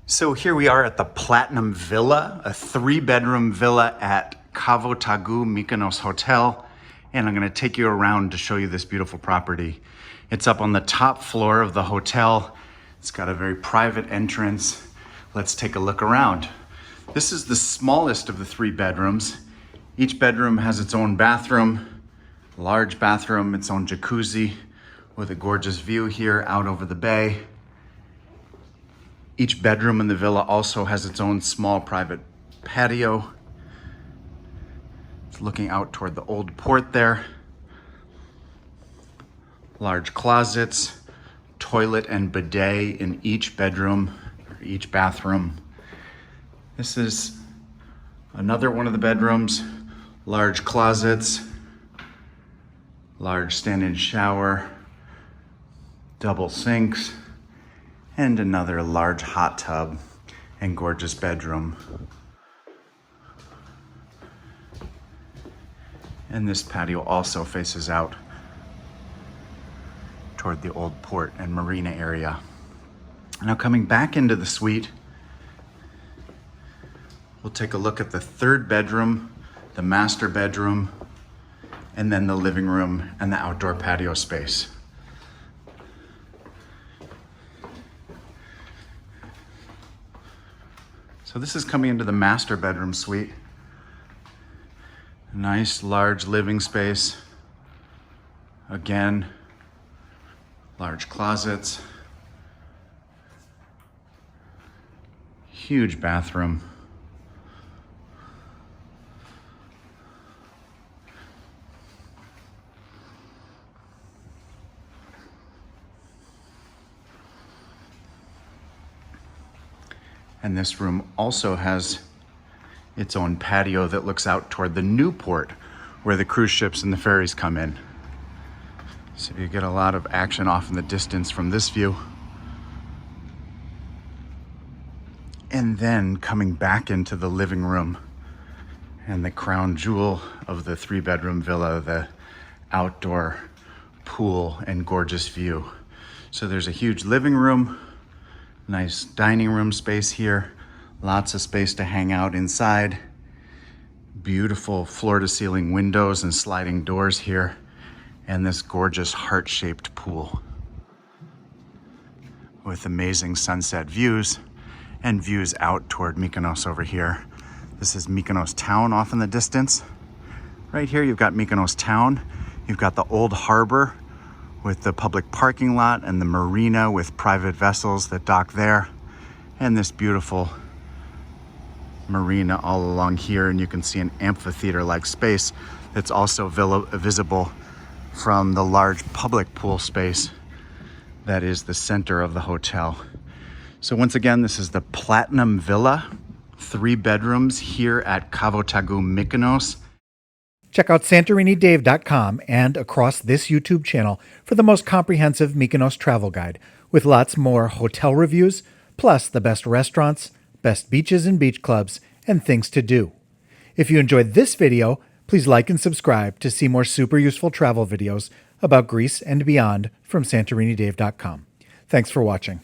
So here we are at the Platinum Villa, a 3-bedroom villa at Cavo Tagoo Mykonos Hotel. And I'm gonna take you around to show you this beautiful property. It's up on the top floor of the hotel. It's got a very private entrance. Let's take a look around. This is the smallest of the 3 bedrooms. Each bedroom has its own bathroom, large bathroom, its own jacuzzi with a gorgeous view here out over the bay. Each bedroom in the villa also has its own small private patio. It's looking out toward the old port there. Large closets, toilet and bidet in each bedroom, or each bathroom. This is another one of the bedrooms. Large closets, large stand-in shower, double sinks, and another large hot tub and gorgeous bedroom. And this patio also faces out toward the old port and marina area. Now coming back into the suite, we'll take a look at the 3rd bedroom, the master bedroom, and then the living room and the outdoor patio space. So this is coming into the master bedroom suite. Nice large living space. Again, large closets. Huge bathroom. And this room also has its own patio that looks out toward the new port where the cruise ships and the ferries come in. So you get a lot of action off in the distance from this view. And then coming back into the living room and the crown jewel of the 3-bedroom villa, the outdoor pool and gorgeous view. So there's a huge living room, nice dining room space here, lots of space to hang out inside, beautiful floor-to-ceiling windows and sliding doors here, and this gorgeous heart-shaped pool with amazing sunset views and views out toward Mykonos over here. This is Mykonos Town off in the distance. Right here you've got Mykonos Town. You've got the old harbor with the public parking lot and the marina with private vessels that dock there, and this beautiful marina all along here. And you can see an amphitheater-like space that's also visible from the large public pool space that is the center of the hotel. So once again, this is the Platinum Villa, 3 bedrooms here at Cavo Tagoo Mykonos. Check out SantoriniDave.com and across this YouTube channel for the most comprehensive Mykonos travel guide with lots more hotel reviews, plus the best restaurants, best beaches and beach clubs, and things to do. If you enjoyed this video, please like and subscribe to see more super useful travel videos about Greece and beyond from SantoriniDave.com. Thanks for watching.